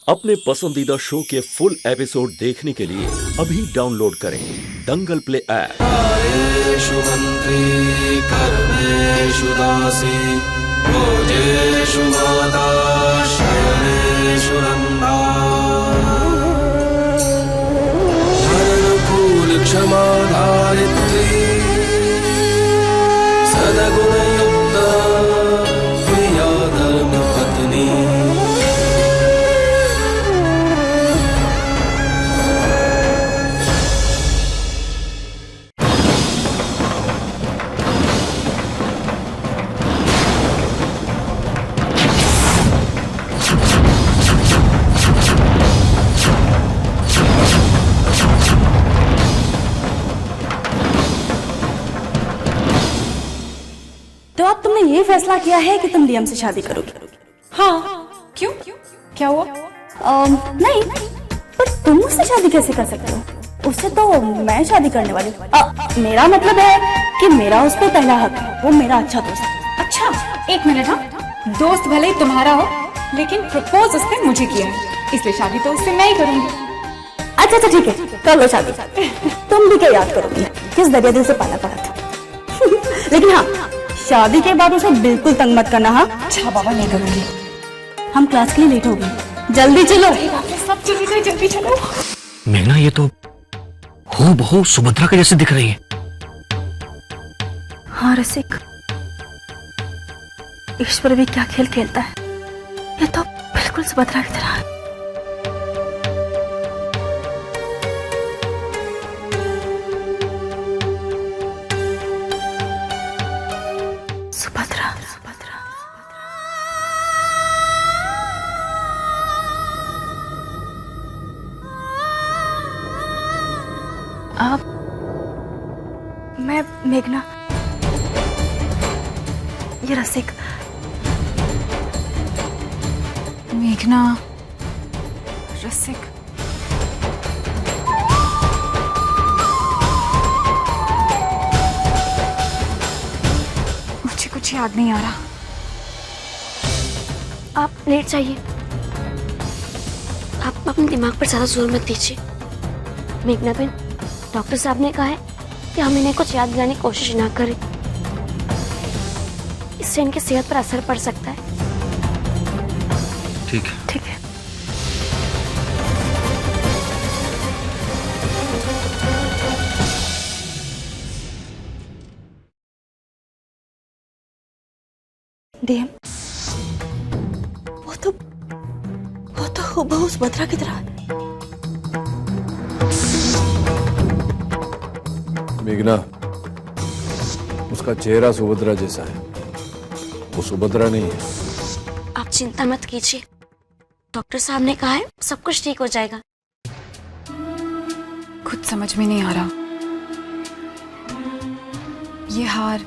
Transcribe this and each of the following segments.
अपने पसंदीदा शो के फुल एपिसोड देखने के लिए अभी डाउनलोड करें दंगल प्ले ऐप। कार्येषु मन्त्री कर्मेषु दासी भोजेषु माता शयनेषु नन्दा धर्मकुल क्षमा धारित्री सद्गुणयुक्ता प्रिया धर्मपत्नी। तो अब तुमने ये फैसला किया है कि तुम लियम से शादी करोगी? हाँ, क्यों? क्या हुआ? नहीं, पर तुम उससे शादी कैसे कर सकते हो? उससे तो मैं शादी करने वाली हूँ। मेरा मतलब है कि मेरा उस पर पहला हक है, वो मेरा अच्छा दोस्त है। अच्छा, एक मिनट। हाँ, दोस्त भले ही तुम्हारा हो, लेकिन प्रपोज उसने मुझे किया है, इसलिए शादी तो उससे मैं ही करूंगी। अच्छा ठीक है, कर लो शादी। तुम भी क्या याद करोगी किस दरिया दिल से पाला पड़ा था। लेकिन हाँ, शादी के बाद उसे बिल्कुल तंग मत करना। हाँ अच्छा बाबा, नहीं करूंगी। हम क्लास के लिए लेट हो गए, जल्दी चलो। सब जल्दी चलो। मेघना, ये तो हूबहू सुभद्रा के जैसे दिख रही है। हाँ रसिक, ईश्वर भी क्या खेल खेलता है, ये तो बिल्कुल सुभद्रा की तरह है। सुभद्रा। आप, मैं मेघना, ये रसिक। मेघना, रसिक। मुझे कुछ याद नहीं आ रहा। आप लेट जाइए, आप अपने दिमाग पर ज्यादा जोर मत दीजिए। मेघना बहन, डॉक्टर साहब ने कहा है कि हम इन्हें कुछ याद दिलाने की कोशिश ना करें, इससे इनकी सेहत पर असर पड़ सकता है। ठीक है। डीएम, वो तो हूबहू सुभद्रा की तरह है। मेघना, उसका चेहरा सुभद्रा जैसा है, वो सुभद्रा नहीं है। आप चिंता मत कीजिए, डॉक्टर साहब ने कहा है सब कुछ ठीक हो जाएगा। कुछ समझ में नहीं आ रहा। ये हार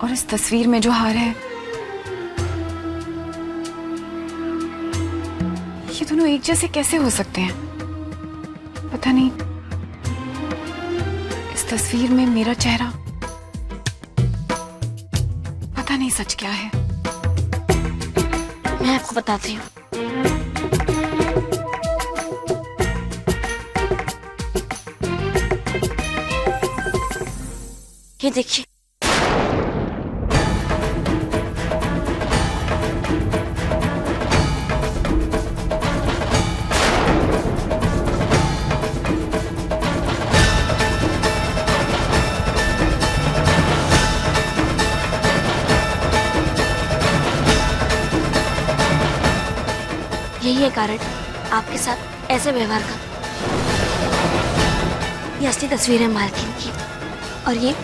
और इस तस्वीर में जो हार है, ये दोनों एक जैसे कैसे हो सकते हैं? पता नहीं, इस तस्वीर में मेरा चेहरा, पता नहीं सच क्या है। मैं आपको बताती हूँ। ये देखिए, यही है कारण आपके साथ ऐसे व्यवहार का। ये असली तस्वीर है मालकिन की, और ये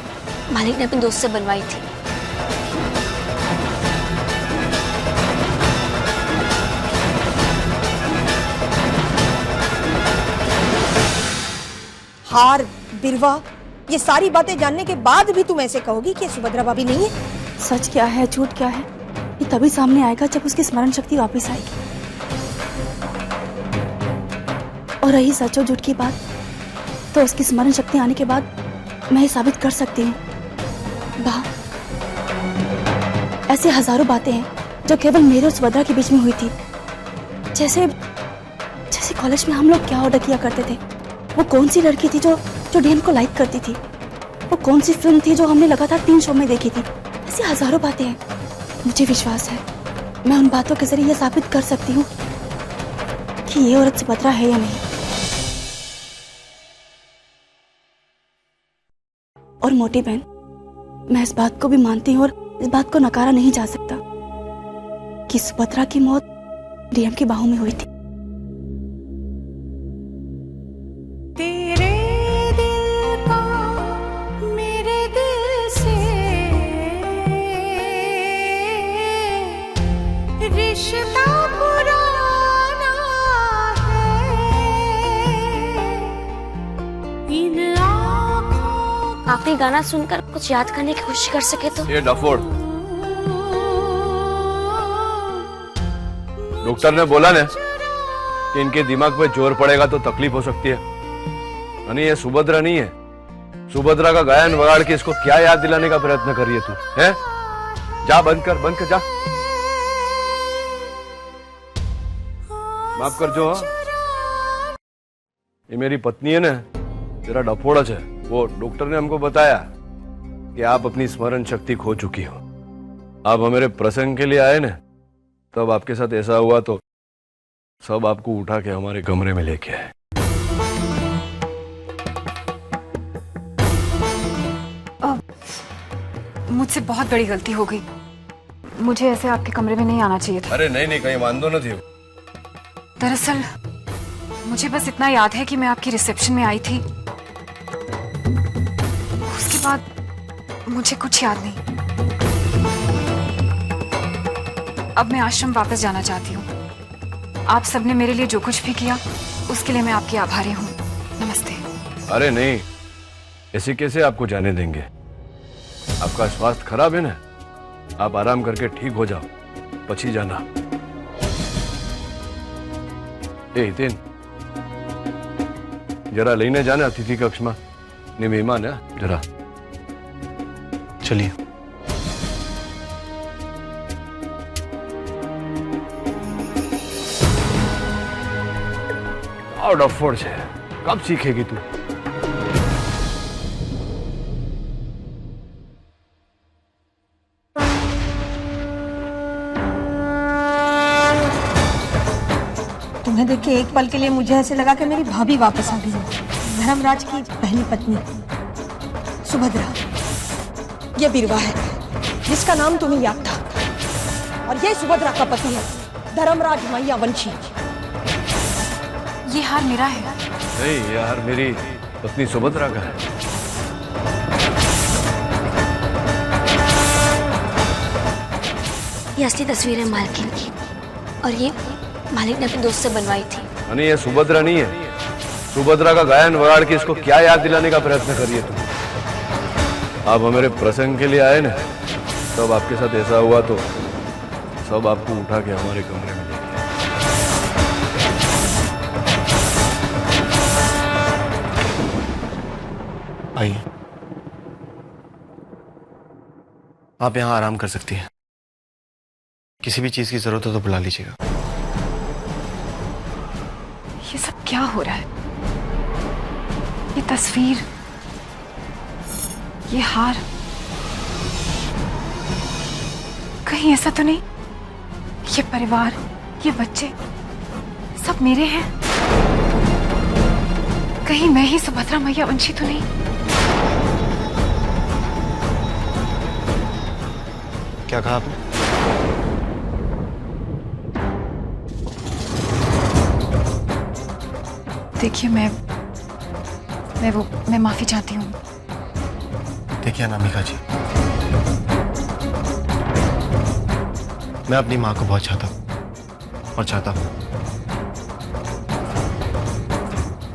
मालिक ने अपने दोस्त से बनवाई थी। हार, बिरवा, ये सारी बातें जानने के बाद भी तुम ऐसे कहोगी कि सुभद्रा भाभी नहीं है? सच क्या है, झूठ क्या है, ये तभी सामने आएगा जब उसकी स्मरण शक्ति वापस आएगी। और रही सच और झूठ की बात, तो उसकी स्मरण शक्ति आने के बाद मैं ये साबित कर सकती हूँ। ऐसी हजारों बातें हैं जो केवल मेरे और सुभद्रा के बीच में हुई थी, जैसे जैसे कॉलेज में हम लोग क्या ऑर्डर किया करते थे, वो कौन सी लड़की थी जो जो डीएम को लाइक करती थी, वो कौन सी फिल्म थी जो हमने लगातार 3 शो में देखी थी। ऐसी हजारों बातें हैं। मुझे विश्वास है मैं उन बातों के जरिए ये साबित कर सकती हूँ कि ये औरत सुभद्रा है या नहीं। और मोटी बहन, मैं इस बात को भी मानती हूँ और इस बात को नकारा नहीं जा सकता कि सुभद्रा की मौत डीएम की बाहों में हुई थी। आपने गाना सुनकर कुछ याद करने की कोशिश कर सके तो। ये डफोड़, डॉक्टर ने बोला ना कि इनके दिमाग पे जोर पड़ेगा तो तकलीफ हो सकती है। यानी ये सुभद्रा नहीं है। सुभद्रा का गायन बगाड़ के इसको क्या याद दिलाने का प्रयत्न कर रही है तू? है? जा बंद कर जा। माफ कर जो। ये मेरी पत्नी है ना, तेरा डफोड़च है। वो डॉक्टर ने हमको बताया कि आप अपनी स्मरण शक्ति खो चुकी हो। आप हमारे प्रसंग के लिए आए ना, तब आपके साथ ऐसा हुआ तो सब आपको उठा के हमारे कमरे में लेके आए। मुझसे बहुत बड़ी गलती हो गई। मुझे ऐसे आपके कमरे में नहीं आना चाहिए था। अरे नहीं, कहीं वांदो न थी। दरअसल मुझे बस इतना याद है कि मैं आपकी रिसेप्शन में आई थी, उसके बाद मुझे कुछ याद नहीं। अब मैं आश्रम वापस जाना चाहती हूँ। आप सबने मेरे लिए जो कुछ भी किया उसके लिए मैं आपकी आभारी हूँ। नमस्ते। अरे नहीं, ऐसे कैसे आपको जाने देंगे? आपका स्वास्थ्य खराब है ना, आप आराम करके ठीक हो जाओ, पची जाना। हितेन, जरा लेने जाना अतिथि कक्ष में। ने मेहमान है, जरा चलिए। आउट ऑफ फोर्स है, कब सीखेगी तू? तुम्हें देख के एक पल के लिए मुझे ऐसे लगा कि मेरी भाभी वापस आ गई है। धर्मराज की पहली पत्नी सुभद्रा। ये बिरवा है जिसका नाम तुम्हें याद था, और ये सुभद्रा का पति है धर्मराज मैया वंशी। ये हार मेरा है। नहीं, ये हार मेरी पत्नी सुभद्रा का है। ये असली तस्वीर है मालकिन की, और ये मालिक ने अपने दोस्त से बनवाई थी। नहीं, ये सुभद्रा नहीं है। सुभद्रा का गायन बगाड़ के इसको क्या याद दिलाने का प्रयत्न कर रही है तुम? आप हमारे प्रसंग के लिए आए ना, तब आपके साथ ऐसा हुआ तो सब आपको उठा के हमारे कमरे में लेके आए। आइए, आप यहाँ आराम कर सकती हैं। किसी भी चीज की जरूरत हो तो बुला लीजिएगा। ये सब क्या हो रहा है? ये तस्वीर, ये हार, कहीं ऐसा तो नहीं ये परिवार, ये बच्चे सब मेरे हैं? कहीं मैं ही सुभद्रा मैया वंशी तो नहीं? क्या कहा आपने? देखिए, मैं माफी चाहती हूँ। देखिए अनामिका जी, मैं अपनी माँ को बहुत चाहता हूँ और चाहता हूँ।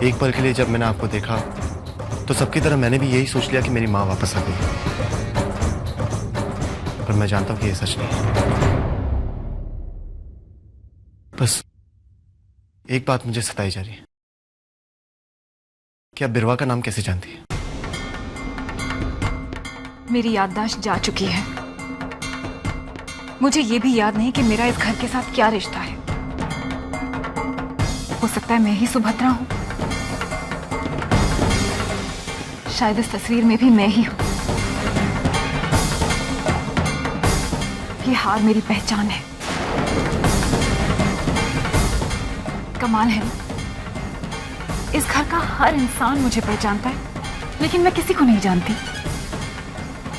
एक पल के लिए जब मैंने आपको देखा तो सबकी तरह मैंने भी यही सोच लिया कि मेरी माँ वापस आ गई, पर मैं जानता हूँ कि ये सच नहीं है। बस एक बात मुझे सताई जा रही है कि आप बिरवा का नाम कैसे जानती है? मेरी याददाश्त जा चुकी है। मुझे ये भी याद नहीं कि मेरा इस घर के साथ क्या रिश्ता है। हो सकता है मैं ही सुभद्रा हूं। शायद इस तस्वीर में भी मैं ही हूं। ये हार मेरी पहचान है। कमाल है ना, इस घर का हर इंसान मुझे पहचानता है, लेकिन मैं किसी को नहीं जानती।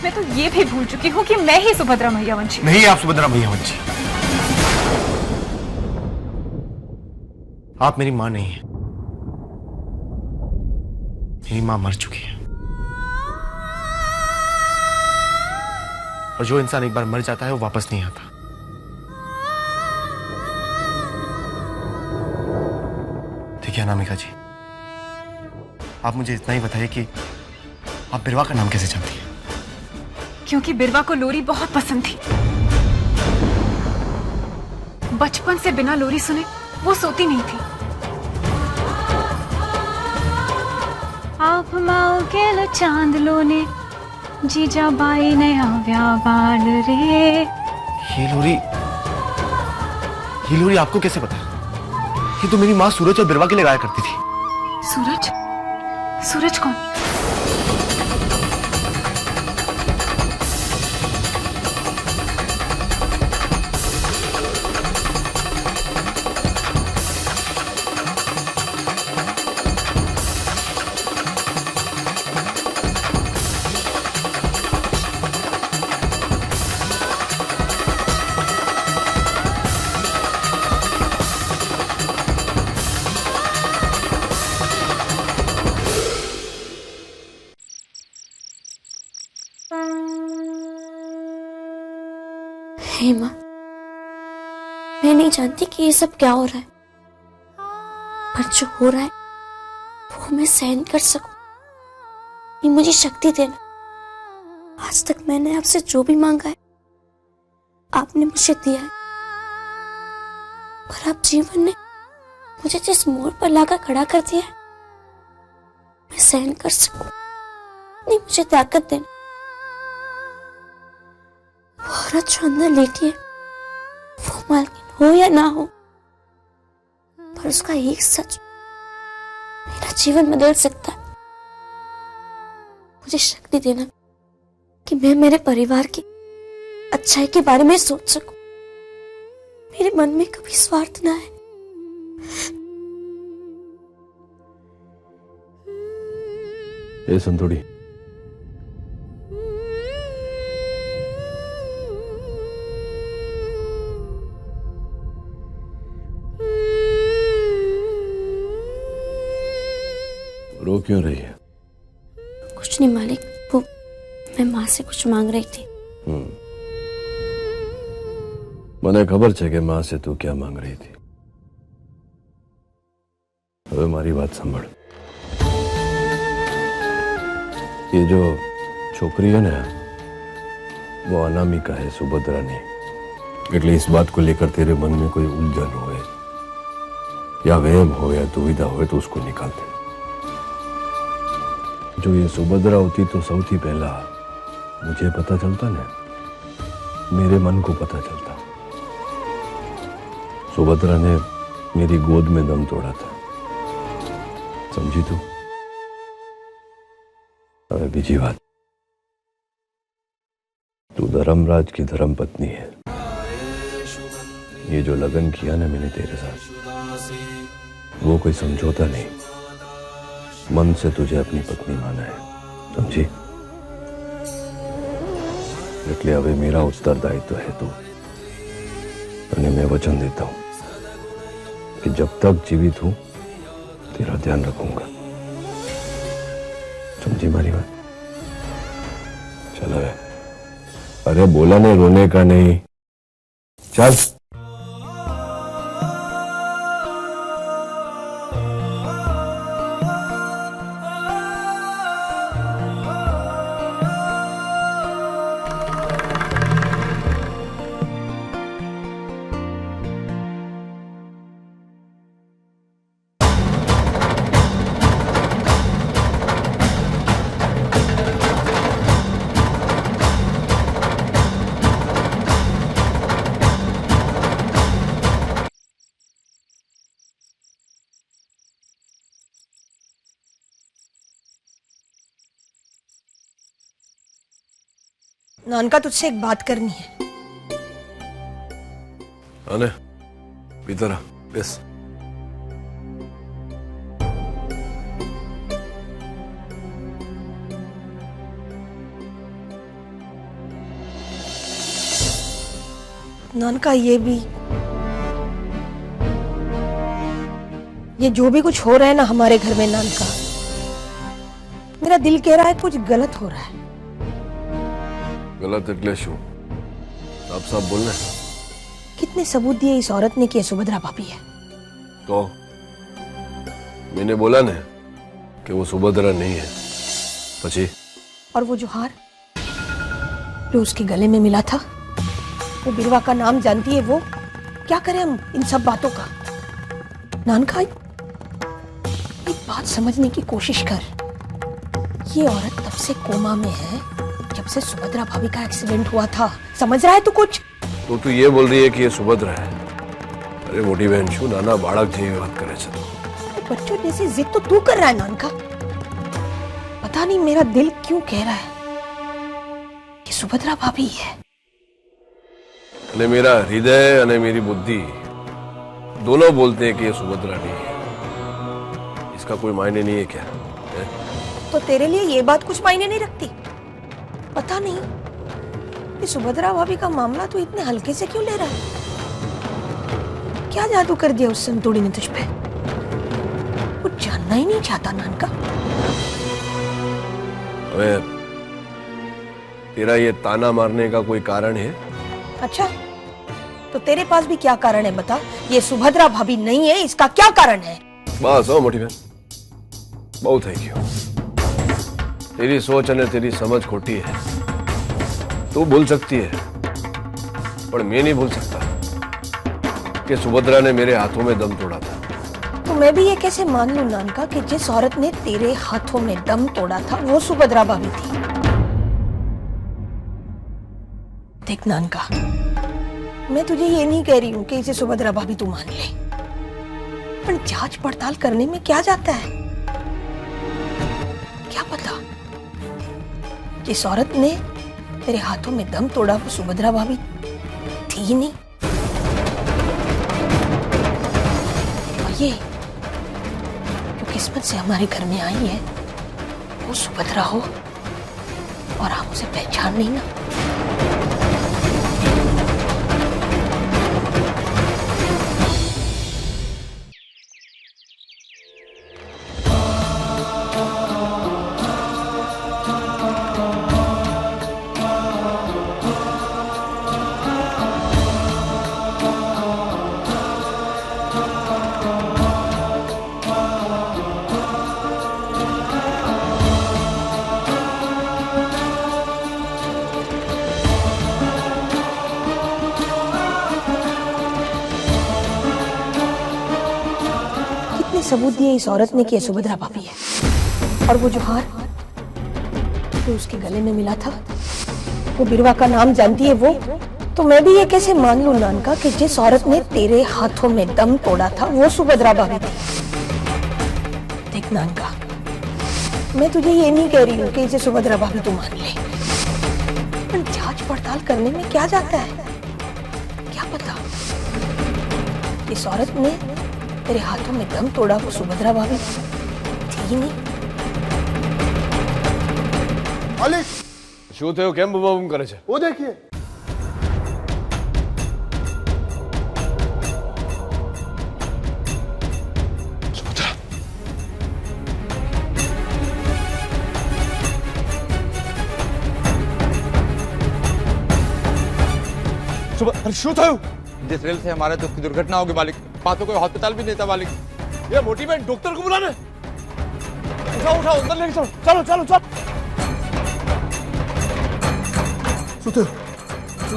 मैं तो ये भी भूल चुकी हूँ कि मैं ही सुभद्रा मैयावंशी। नहीं, आप सुभद्रा मैयावंशी। आप मेरी मां नहीं है। मेरी मां मर चुकी है। और जो इंसान एक बार मर जाता है वो वापस नहीं आता। ठीक है अनामिका जी, आप मुझे इतना ही बताइए कि आप बिरवा का नाम कैसे जानती हैं? क्योंकि बिरवा को लोरी बहुत पसंद थी। बचपन से बिना लोरी सुने वो सोती नहीं थी। आप माओ गेल चांद लोने जीजा बाई ने आव्या बाल रे। ये लोरी आपको कैसे पता? ये तो मेरी माँ सूरज और बिरवा के लिए गाया करती थी। सूरज? सूरज कौन? हेमा, मैं नहीं जानती कि ये सब क्या हो रहा है, पर जो हो रहा है वो मैं सहन कर सकूं। ये मुझे शक्ति देना। आज तक मैंने आपसे जो भी मांगा है आपने मुझे दिया है, पर अब जीवन ने मुझे जिस मोड़ पर लाकर खड़ा कर दिया है मैं सहन कर सकूं। नहीं, मुझे ताकत देना। वो औरत जो अंदर लेटी है वो मालकिन हो या ना हो, पर उसका एक सच मेरा जीवन बदल सकता है। मुझे शक्ति देना कि मैं मेरे परिवार की अच्छाई के बारे में सोच सकूं। मेरे मन में कभी स्वार्थ ना है। ए संतोड़ी, रो क्यों रही है? कुछ नहीं मालिक, वो मैं माँ से कुछ मांग रही थी। મને ખબર છે કે માં से तू क्या मांग रही थी। હવે મારી વાત સાંભળ। ये जो छोकरी है ना वो अनामिका है, सुभद्रा नहीं। એટલે इस बात को लेकर तेरे मन में कोई उलझन हो या वहम हो या दुविधा हो तो उसको निकाल दे। जो ये सुभद्रा होती तो सौथी पहला मुझे पता चलता ना, मेरे मन को पता चलता। सुभद्रा ने मेरी गोद में दम तोड़ा था, समझी तू? अब बीजी बात, तू धर्मराज की धर्म पत्नी है। ये जो लगन किया ना मैंने तेरे साथ, वो कोई समझौता नहीं, मन से तुझे अपनी पत्नी माना है, समझी? એટલે હવે मेरा उत्तरदायित्व है तू, અને मैं वचन देता हूं कि जब तक जीवित हूं तेरा ध्यान रखूंगा, समझी मारी बात? चल है, अरे बोला नहीं, रोने का नहीं, चल। नानका तुझसे एक बात करनी है। आने भीतर आ, बस। नानका ये जो भी कुछ हो रहा है ना हमारे घर में नानका, मेरा दिल कह रहा है कुछ गलत हो रहा है। गलत એટલે શું? साफ साफ बोलना। कितने सबूत दिए इस औरत ने कि ये सुभद्रा भाभी है? तो मैंने बोला ना कि वो सुभद्रा नहीं है। પછી और वो जो हार जो उसके गले में मिला था, वो बिरवा का नाम जानती है वो? क्या करें हम इन सब बातों का? नानका एक बात समझने की कोशिश कर। ये औरत तब से कोमा में है जब से सुभद्रा भाभी का एक्सीडेंट हुआ था। समझ रहा है तू कुछ? तो तू ये बोल रही है कि ये सुभद्रा है? अरे मोटी बहन छू, नाना बाळक જેવી વાત કરે છે। बच्चों जैसी जिद तो तू कर रहा है नानका। पता नहीं मेरा दिल क्यों कह रहा है कि सुभद्रा भाभी है। અને मेरा हृदय અને मेरी बुद्धि दोनों बोलते हैं कि ये सुभद्रा नहीं है। इसका कोई मायने नहीं है क्या? है? तो तेरे लिए ये बात कुछ मायने नहीं रखती? पता नहीं कि सुभद्रा भाभी का मामला तू इतने हल्के से क्यों ले रहा है? क्या जादू कर दिया उस संतोड़ी ने तुझ पे? कुछ जानना ही नहीं चाहता नानका। अबे तेरा ये ताना मारने का कोई कारण है? अच्छा, तो तेरे पास भी क्या कारण है बता? ये सुभद्रा भाभी नहीं है, इसका क्या कारण है? बस हो मोटी बहन, बहुत है क्यों? तेरी सोच और तेरी समझ खोटी है। तू भूल सकती है पर मैं नहीं भूल सकता कि सुभद्रा ने मेरे हाथों में दम तोड़ा था। तो मैं भी ये कैसे मान लूं नानका कि जिस औरत ने तेरे हाथों में दम तोड़ा था वो सुभद्रा भाभी थी? देख नानका, मैं तुझे ये नहीं कह रही हूं कि इसे सुभद्रा भाभी तू मान ले, पर जांच पड़ताल करने में क्या जाता है? क्या पता जिस औरत ने तेरे हाथों में दम तोड़ा वो सुभद्रा भाभी थी ही नहीं। और ये जो किस्मत से हमारे घर में आई है वो सुभद्रा हो और हम उसे पहचान नहीं ना। सबूत दिए इस औरत ने कि सुभद्रा भाभी है। और वो जो हार जो उसके गले में मिला था, वो बिरवा का नाम जानती है वो? तो मैं भी ये कैसे मान लूं नानका कि जिस औरत ने तेरे हाथों में दम तोड़ा था वो सुभद्रा भाभी थी? देख नानका, मैं तुझे ये नहीं कह रही हूं कि इसे सुभद्रा भाभी तू मान ले, पर जांच पड़ताल करने में क्या जाता है? क्या पता इस औरत ने तेरे हाथों में दम तोड़ा वो सुभद्रा भाभी थी ही नहीं। मालिक શું થયું? કેમ બૂમ કરે છે? वो देखिए। સુભદ્રા, अरे શું થયું? जिस रेल से हमारे दोस्त की दुर्घटना होगी मालिक, वहां तो कोई हॉस्पिटल भी नहीं था मालिक। ये मोटी बहन डॉक्टर को बुलाना। उठाओ उठाओ, अंदर लेके चलो। चलो चलो चलो। શું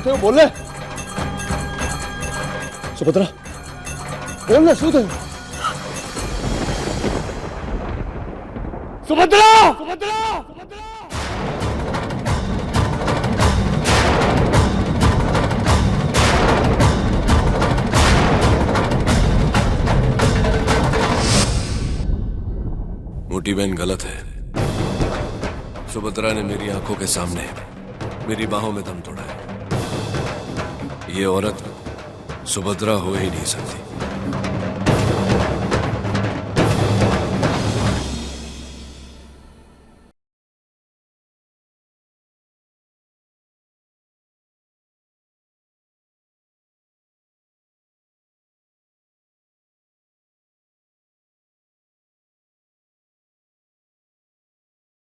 થયું બોલ ને। સુભદ્રા બોલ ને, શું થયું? સુભદ્રા સુભદ્રા સુભદ્રા। मोटी बहन गलत है। सुभद्रा ने मेरी आंखों के सामने मेरी बाहों में दम तोड़ा है। ये औरत सुभद्रा हो ही नहीं सकती।